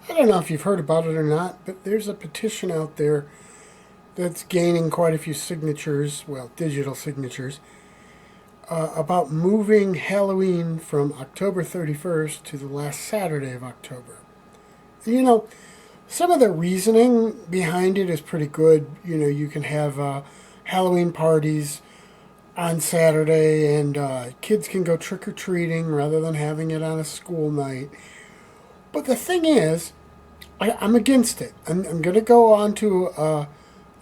I don't know if you've heard about it or not, but there's a petition out there that's gaining quite a few signatures, well, digital signatures, about moving Halloween from October 31st to the last Saturday of October. And, some of the reasoning behind it is pretty good. You can have Halloween parties on Saturday, and kids can go trick or treating rather than having it on a school night. But the thing is, I'm against it. I'm going to go on to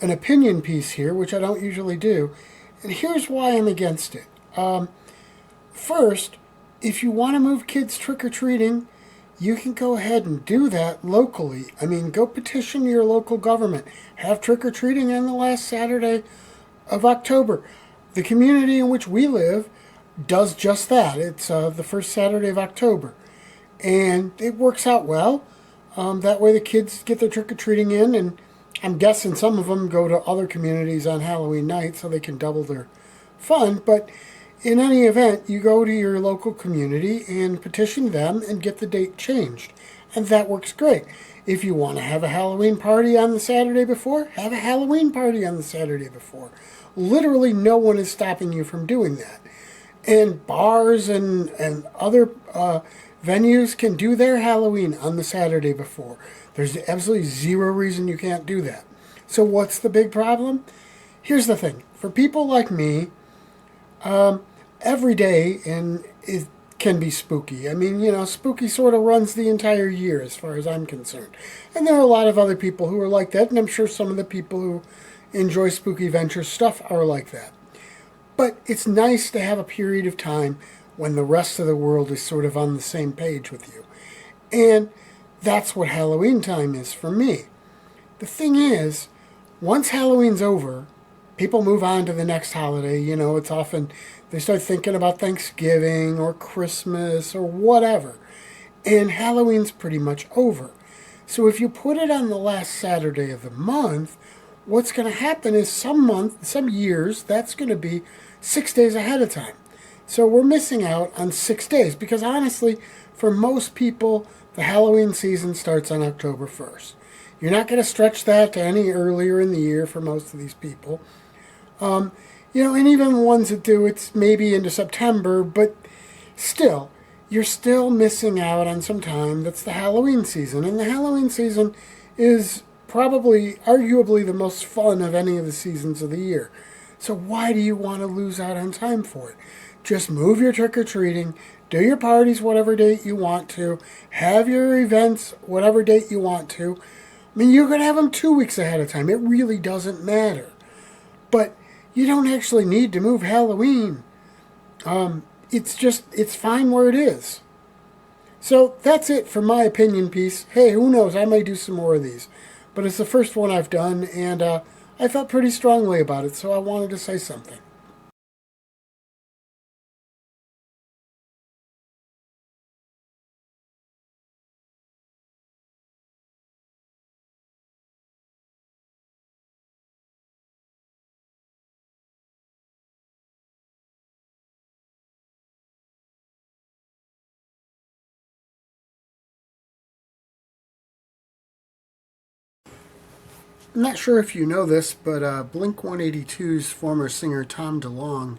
an opinion piece here, which I don't usually do. And here's why I'm against it. First, if you want to move kids trick or treating, you can go ahead and do that locally. I mean, go petition your local government. Have trick or treating on the last Saturday of October. The community in which we live does just that. It's the first Saturday of October. And it works out well. That way the kids get their trick or treating in, and I'm guessing some of them go to other communities on Halloween night so they can double their fun. But in any event, you go to your local community and petition them and get the date changed. And that works great. If you want to have a Halloween party on the Saturday before, have a Halloween party on the Saturday before. Literally no one is stopping you from doing that. And bars and other venues can do their Halloween on the Saturday before. There's absolutely zero reason you can't do that. So what's the big problem? Here's the thing. For people like me, every day and it can be spooky. I mean, spooky sort of runs the entire year as far as I'm concerned. And there are a lot of other people who are like that, and I'm sure some of the people who enjoy Spooky Venture stuff are like that. But it's nice to have a period of time when the rest of the world is sort of on the same page with you. And that's what Halloween time is for me. The thing is, once Halloween's over, people move on to the next holiday. It's often they start thinking about Thanksgiving or Christmas or whatever. And Halloween's pretty much over. So if you put it on the last Saturday of the month, what's going to happen is some years, that's going to be 6 days ahead of time. So we're missing out on 6 days because honestly, for most people, the Halloween season starts on October 1st. You're not going to stretch that to any earlier in the year for most of these people. And even ones that do, it's maybe into September, but still, you're still missing out on some time that's the Halloween season. And the Halloween season is probably, arguably, the most fun of any of the seasons of the year. So why do you want to lose out on time for it? Just move your trick-or-treating, do your parties whatever date you want to, have your events whatever date you want to. I mean, you could have them 2 weeks ahead of time. It really doesn't matter. But you don't actually need to move Halloween. It's fine where it is. So that's it for my opinion piece. Hey, who knows? I may do some more of these. But it's the first one I've done, and I felt pretty strongly about it, so I wanted to say something. I'm not sure if you know this, but Blink 182's former singer Tom DeLonge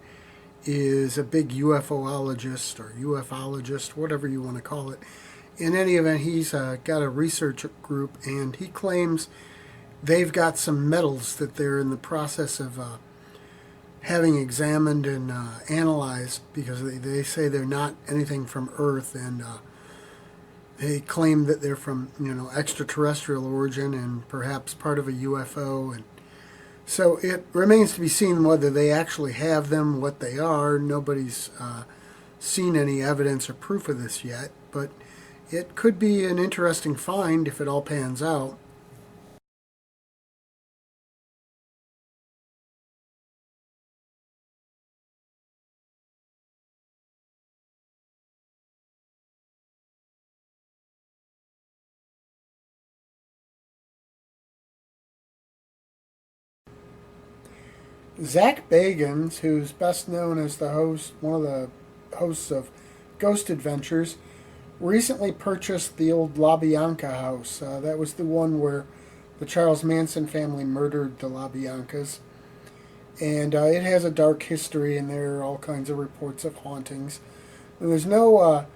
is a big UFOologist or ufologist, whatever you want to call it. In any event, he's got a research group, and he claims they've got some metals that they're in the process of having examined and analyzed because they say they're not anything from Earth, and they claim that they're from extraterrestrial origin and perhaps part of a UFO. And so it remains to be seen whether they actually have them, what they are. Nobody's seen any evidence or proof of this yet, but it could be an interesting find if it all pans out. Zach Bagans, who's best known as one of the hosts of Ghost Adventures, recently purchased the old La Bianca house. That was the one where the Charles Manson family murdered the La Biancas. And it has a dark history, and there are all kinds of reports of hauntings. And there's no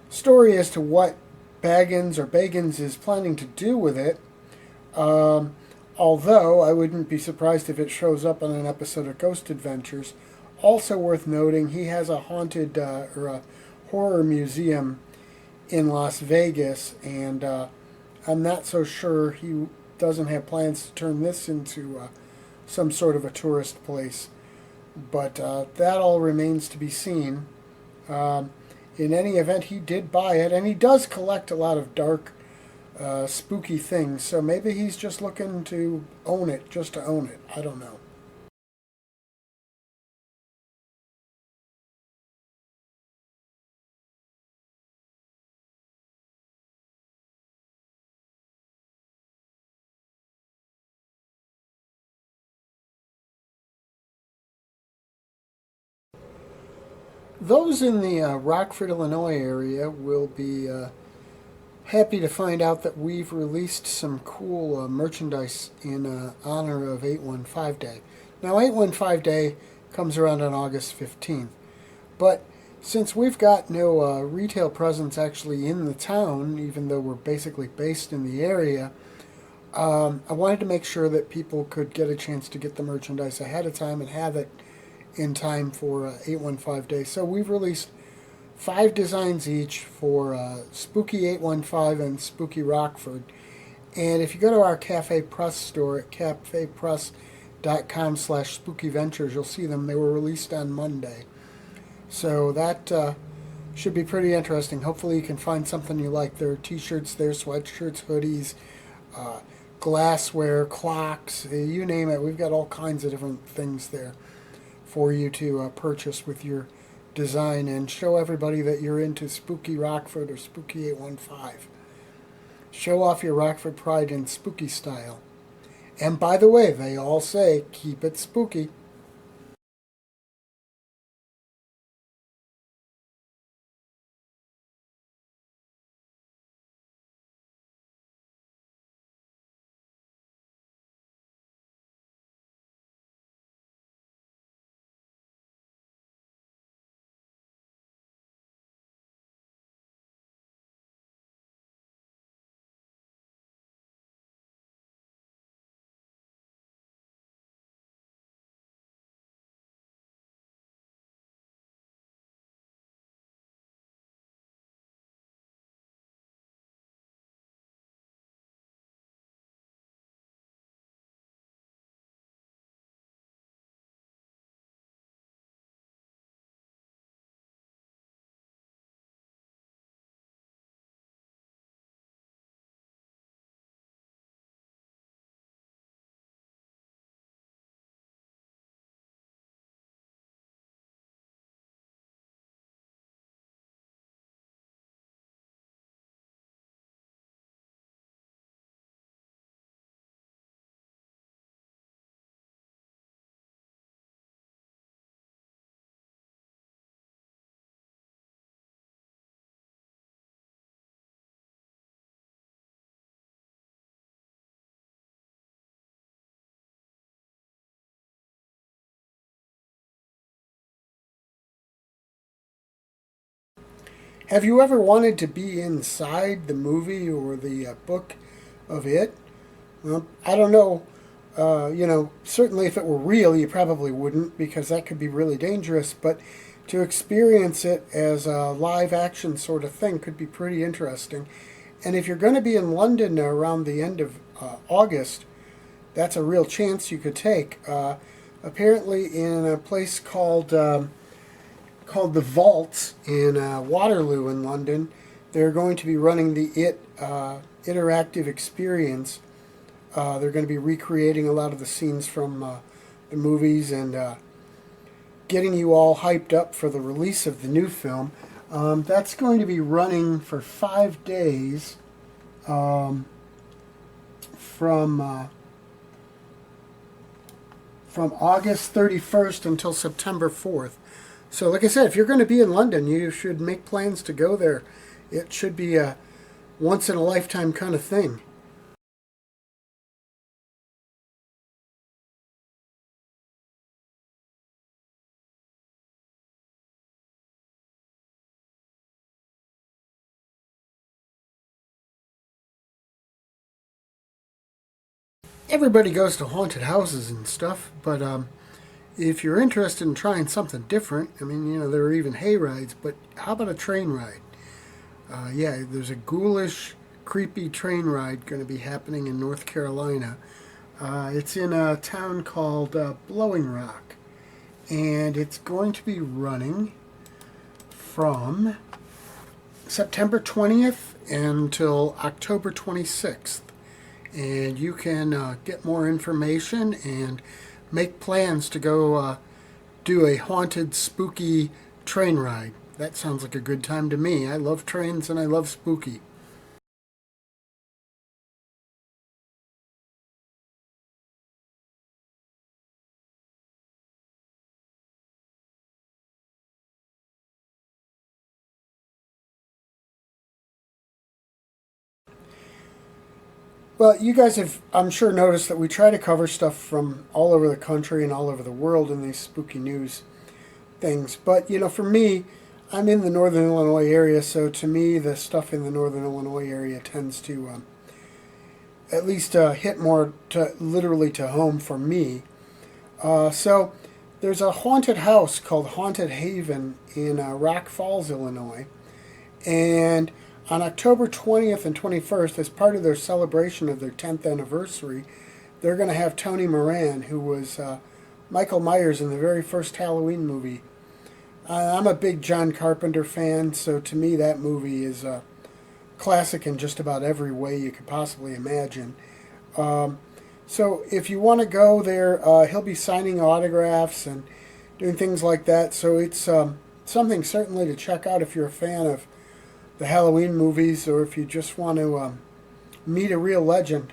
story as to what Baggins is planning to do with it. Um, Although I wouldn't be surprised if it shows up on an episode of Ghost Adventures. Also worth noting, he has a haunted or a horror museum in Las Vegas, and I'm not so sure he doesn't have plans to turn this into some sort of a tourist place. But that all remains to be seen. Um, in any event, he did buy it, and he does collect a lot of dark, spooky things. So maybe he's just looking to own it, just to own it. I don't know. Those in the Rockford, Illinois area will be happy to find out that we've released some cool merchandise in honor of 815 Day. Now, 815 Day comes around on August 15th, but since we've got no retail presence actually in the town, even though we're basically based in the area, I wanted to make sure that people could get a chance to get the merchandise ahead of time and have it in time for 815 Day. So we've released 5 designs each for Spooky 815 and Spooky Rockford. And if you go to our Cafe Press store at cafepress.com/spookyventures, you'll see them. They were released on Monday. So that should be pretty interesting. Hopefully you can find something you like. There are t-shirts, there are sweatshirts, hoodies, uh, glassware, clocks, you name it. We've got all kinds of different things there for you to purchase with your design and show everybody that you're into Spooky Rockford or Spooky 815. Show off your Rockford pride in spooky style. And by the way, they all say keep it spooky. Have you ever wanted to be inside the movie or the book of it? Well, I don't know. Certainly if it were real, you probably wouldn't because that could be really dangerous. But to experience it as a live action sort of thing could be pretty interesting. And if you're going to be in London around the end of August, that's a real chance you could take. Apparently, in a place called the Vaults in Waterloo in London, they're going to be running the interactive experience. They're going to be recreating a lot of the scenes from the movies and getting you all hyped up for the release of the new film. That's going to be running for 5 days um, from from August 31st until September 4th. So, like I said, if you're going to be in London, you should make plans to go there It should be a once in a lifetime kind of thing. Everybody goes to haunted houses and stuff, but if you're interested in trying something different, I mean, there are even hay rides, but how about a train ride? Yeah, there's a ghoulish, creepy train ride going to be happening in North Carolina. It's in a town called Blowing Rock, and it's going to be running from September 20th until October 26th. And you can get more information and make plans to go do a haunted, spooky train ride. That sounds like a good time to me. I love trains and I love spooky. Well, you guys have, I'm sure, noticed that we try to cover stuff from all over the country and all over the world in these spooky news things. But, for me, I'm in the Northern Illinois area, so to me, the stuff in the Northern Illinois area tends to at least hit more to literally to home for me. So there's a haunted house called Haunted Haven in Rock Falls, Illinois. And on October 20th and 21st, as part of their celebration of their 10th anniversary, they're going to have Tony Moran, who was Michael Myers in the very first Halloween movie. I'm a big John Carpenter fan, so to me that movie is a classic in just about every way you could possibly imagine. So if you want to go there, he'll be signing autographs and doing things like that. So it's something certainly to check out if you're a fan of the Halloween movies or if you just want to meet a real legend.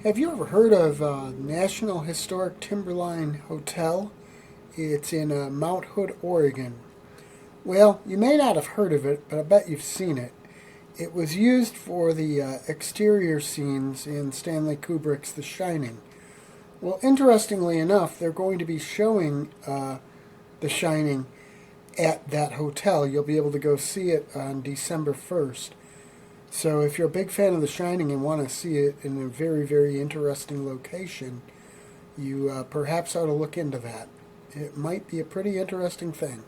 Have you ever heard of National Historic Timberline Hotel? It's in Mount Hood, Oregon. Well, you may not have heard of it, but I bet you've seen it. It was used for the exterior scenes in Stanley Kubrick's The Shining. Well, interestingly enough, they're going to be showing The Shining at that hotel. You'll be able to go see it on December 1st. So if you're a big fan of The Shining and want to see it in a very, very interesting location, you perhaps ought to look into that. It might be a pretty interesting thing.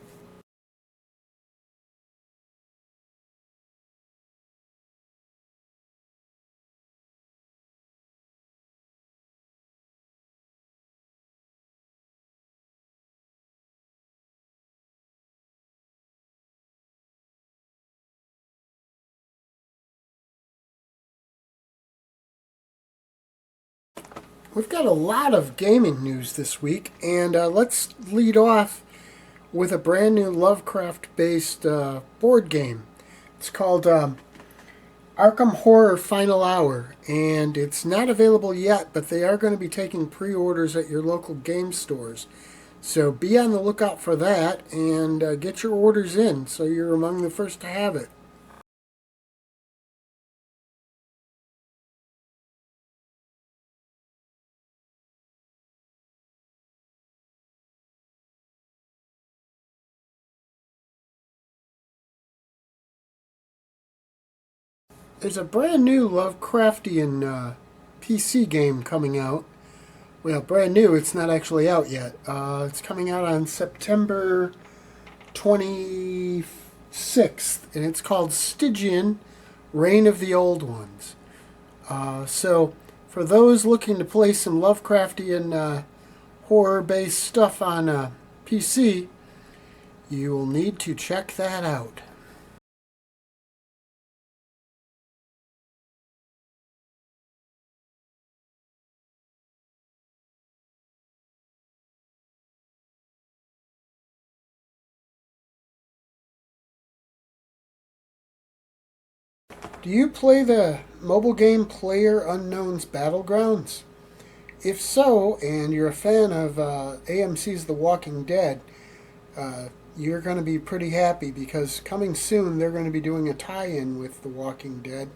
We've got a lot of gaming news this week, and let's lead off with a brand new Lovecraft based board game. It's called Arkham Horror Final Hour, and it's not available yet, but they are going to be taking pre orders at your local game stores. So be on the lookout for that and get your orders in so you're among the first to have it. There's a brand new Lovecraftian PC game coming out. Well, brand new, it's not actually out yet. It's coming out on September 26th, and it's called Stygian Reign of the Old Ones. So, for those looking to play some Lovecraftian horror based stuff on PC, you will need to check that out. Do you play the mobile game PlayerUnknown's Battlegrounds? If so, and you're a fan of AMC's The Walking Dead, you're going to be pretty happy because coming soon they're going to be doing a tie-in with The Walking Dead,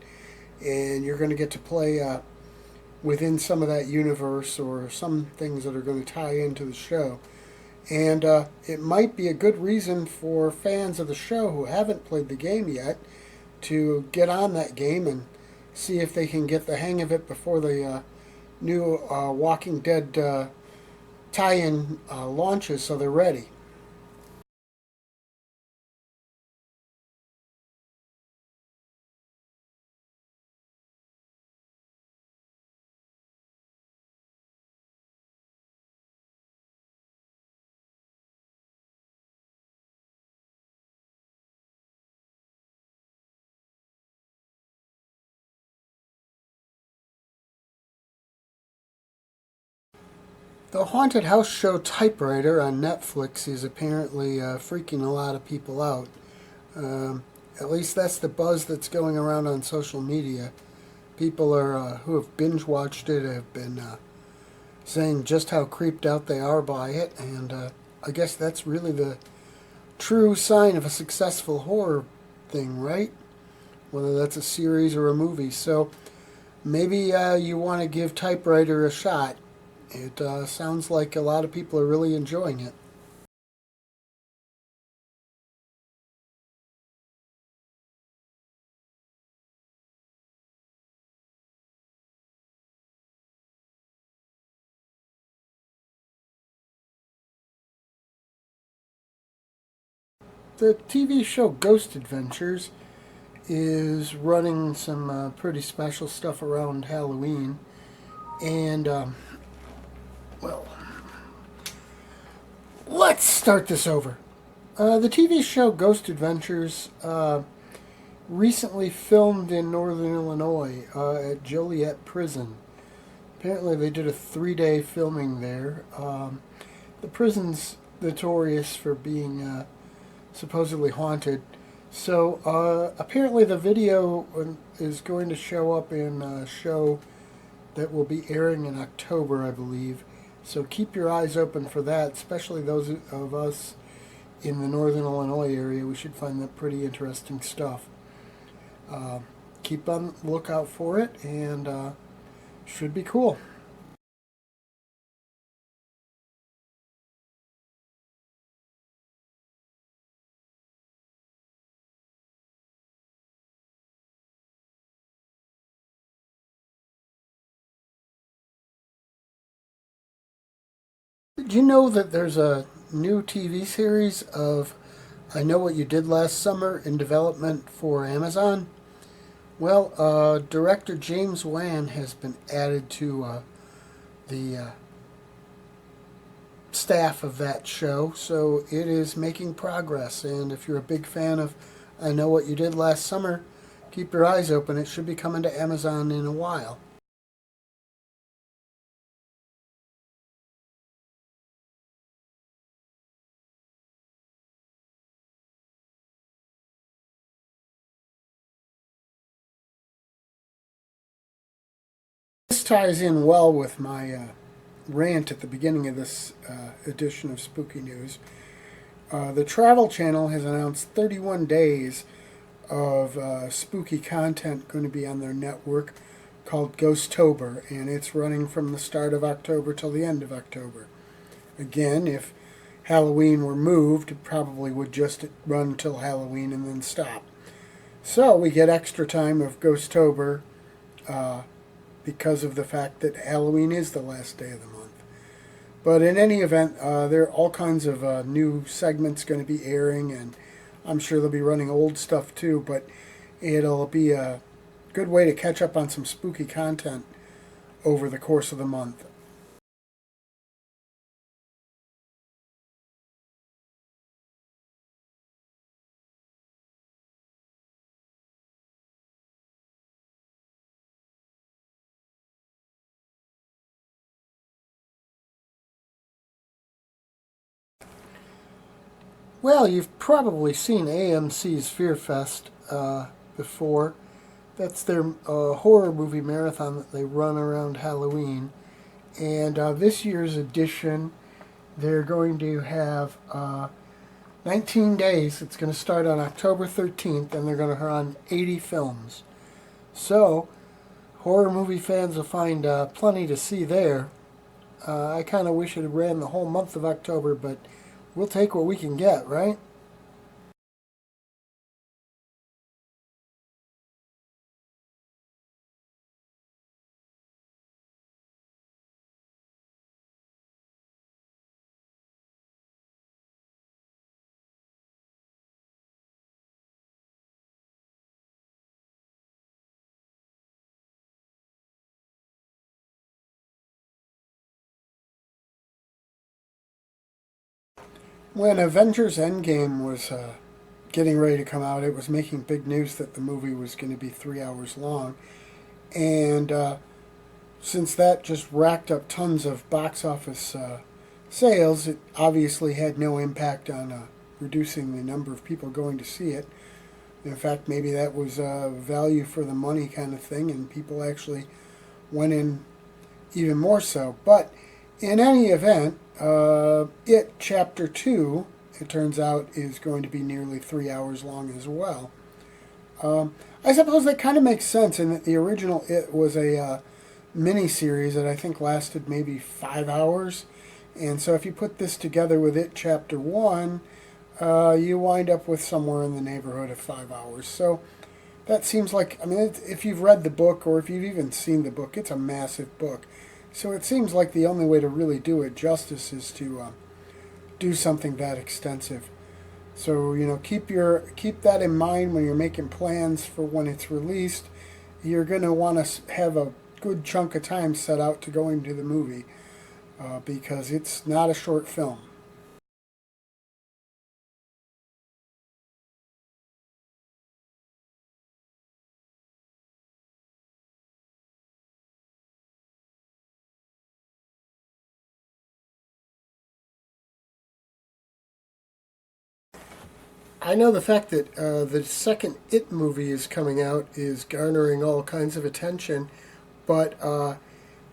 and you're going to get to play within some of that universe or some things that are going to tie into the show. And it might be a good reason for fans of the show who haven't played the game yet to get on that game and see if they can get the hang of it before the new Walking Dead tie-in launches so they're ready. The Haunted House show Typewriter on Netflix is apparently freaking a lot of people out. Um, at least that's the buzz that's going around on social media. People are who have binge watched it have been saying just how creeped out they are by it, and I guess that's really the true sign of a successful horror thing, right? Whether that's a series or a movie. So maybe you want to give Typewriter a shot. It sounds like a lot of people are really enjoying it. The TV show Ghost Adventures is running some pretty special stuff around Halloween. And, well, let's start this over. The TV show Ghost Adventures recently filmed in northern Illinois at Joliet Prison. Apparently, they did a 3-day filming there. The prison's notorious for being supposedly haunted. So, apparently, the video is going to show up in a show that will be airing in October, I believe. So, keep your eyes open for that, especially those of us in the northern Illinois area. We should find that pretty interesting stuff. Keep on the lookout for it, and should be cool. Did you know that there's a new TV series of I Know What You Did Last Summer in development for Amazon? Well, director James Wan has been added to the staff of that show, so it is making progress. And if you're a big fan of I Know What You Did Last Summer, keep your eyes open. It should be coming to Amazon in a while. This ties in well with my rant at the beginning of this edition of Spooky News. The Travel Channel has announced 31 days of spooky content going to be on their network called Ghosttober, and it's running from the start of October till the end of October. Again, if Halloween were moved, it probably would just run till Halloween and then stop. So we get extra time of Ghosttober uh, because of the fact that Halloween is the last day of the month. But in any event, there are all kinds of new segments going to be airing, and I'm sure they'll be running old stuff too, but it'll be a good way to catch up on some spooky content over the course of the month. Well, you've probably seen AMC's Fear Fest before. That's their horror movie marathon that they run around Halloween. And this year's edition, they're going to have 19 days. It's going to start on October 13th, and they're going to run 80 films. So, horror movie fans will find plenty to see there. I kind of wish it had ran the whole month of October, but we'll take what we can get, right? When Avengers Endgame was getting ready to come out, it was making big news that the movie was going to be 3 hours long. And since that just racked up tons of box office sales, it obviously had no impact on reducing the number of people going to see it. In fact, maybe that was a value for the money kind of thing, and people actually went in even more so. But in any event, It Chapter 2, it turns out, is going to be nearly 3 hours long as well. I suppose that kind of makes sense in that the original It was a mini series that I think lasted maybe 5 hours. And so if you put this together with It Chapter 1, you wind up with somewhere in the neighborhood of 5 hours. So that seems like, I mean, if you've read the book or if you've even seen the book, it's a massive book. So it seems like the only way to really do it justice is to do something that extensive. So keep that in mind when you're making plans for when it's released. You're going to want to have a good chunk of time set out to going to the movie because it's not a short film. I know the fact that the second It movie is coming out is garnering all kinds of attention, but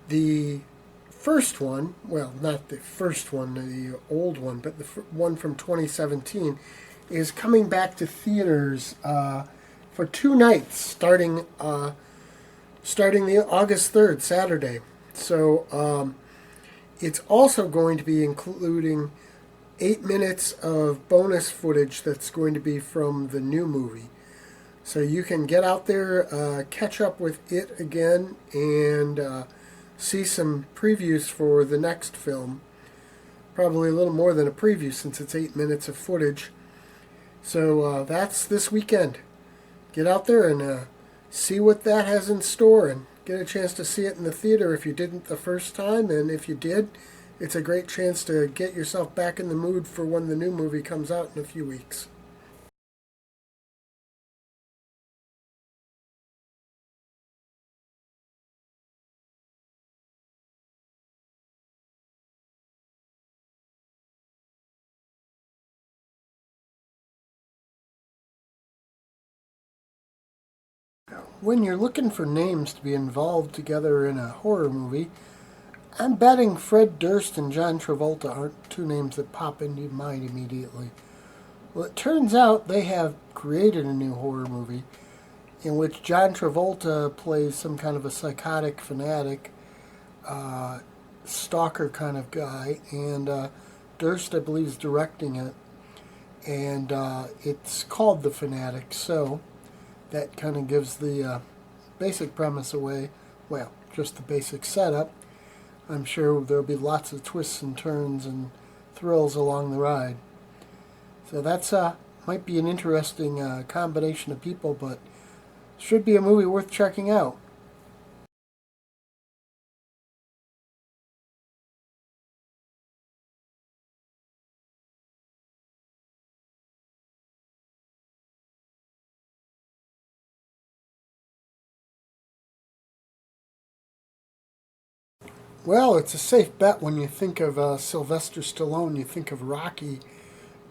the first one, well, not the first one, the old one, but the one from 2017, is coming back to theaters for 2 nights, starting the August 3rd, Saturday. So it's also going to be including 8 minutes of bonus footage that's going to be from the new movie. So you can get out there, catch up with it again, and see some previews for the next film. Probably a little more than a preview since it's 8 minutes of footage. So that's this weekend. Get out there and see what that has in store and get a chance to see it in the theater if you didn't the first time. And if you did, it's a great chance to get yourself back in the mood for when the new movie comes out in a few weeks. When you're looking for names to be involved together in a horror movie, I'm betting Fred Durst and John Travolta aren't two names that pop into your mind immediately. Well, it turns out they have created a new horror movie in which John Travolta plays some kind of a psychotic fanatic, stalker kind of guy, and Durst, I believe, is directing it. And it's called The Fanatic, so that kind of gives the basic premise away. Well, just the basic setup. I'm sure there'll be lots of twists and turns and thrills along the ride. So that's might be an interesting combination of people, but should be a movie worth checking out. Well, it's a safe bet when you think of Sylvester Stallone, you think of Rocky.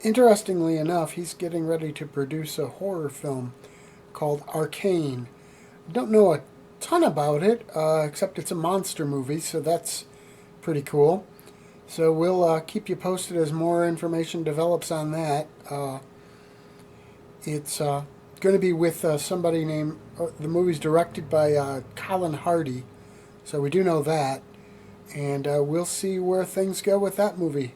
Interestingly enough, he's getting ready to produce a horror film called Arcane. Don't know a ton about it, except it's a monster movie, so that's pretty cool. So we'll keep you posted as more information develops on that. It's going to be with somebody named. The movie's directed by Colin Hardy, so we do know that, and we'll see where things go with that movie.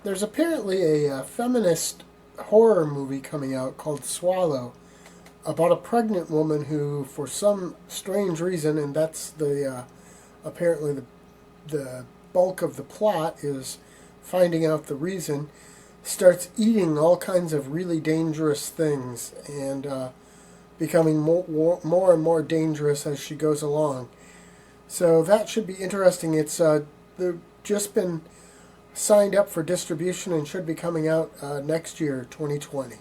There's apparently a feminist horror movie coming out called Swallow about a pregnant woman who, for some strange reason, and that's the apparently the bulk of the plot is finding out the reason, starts eating all kinds of really dangerous things and becoming more and more dangerous as she goes along. So that should be interesting. It's they've just been signed up for distribution and should be coming out next year, 2020.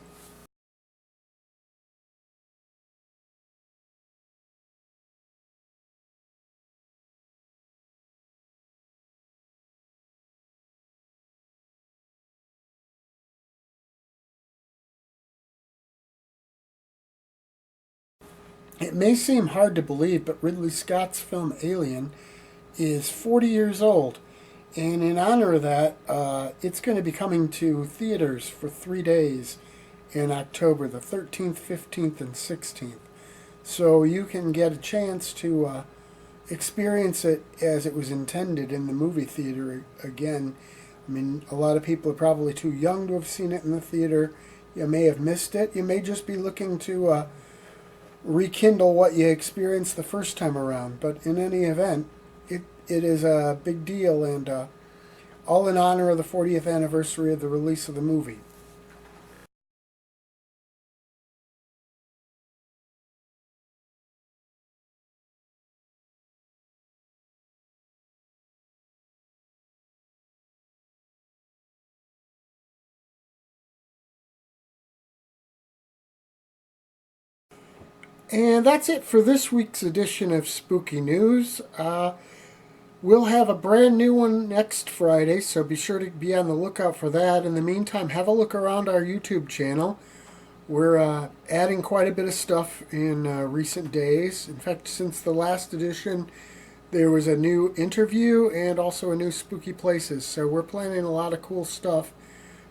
It may seem hard to believe, but Ridley Scott's film Alien is 40 years old. And in honor of that, it's going to be coming to theaters for 3 days in October, the 13th, 15th, and 16th. So you can get a chance to experience it as it was intended in the movie theater again. I mean, a lot of people are probably too young to have seen it in the theater. You may have missed it. You may just be looking to rekindle what you experienced the first time around. But in any event, it is a big deal, and all in honor of the 40th anniversary of the release of the movie. And that's it for this week's edition of Spooky News. We'll have a brand new one next Friday, so be sure to be on the lookout for that. In the meantime, have a look around our YouTube channel. We're adding quite a bit of stuff in recent days. In fact, since the last edition, there was a new interview and also a new Spooky Places. So we're planning a lot of cool stuff.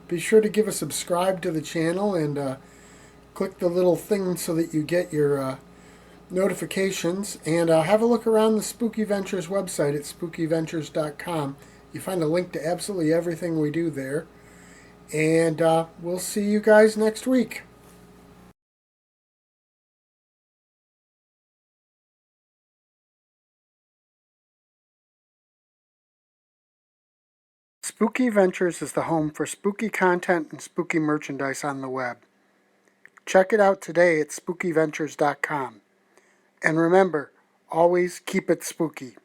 Be sure to give a subscribe to the channel and click the little thing so that you get your notifications. And have a look around the Spooky Ventures website at spookyventures.com. You find a link to absolutely everything we do there. And we'll see you guys next week. Spooky Ventures is the home for spooky content and spooky merchandise on the web. Check it out today at spookyventures.com. And remember, always keep it spooky.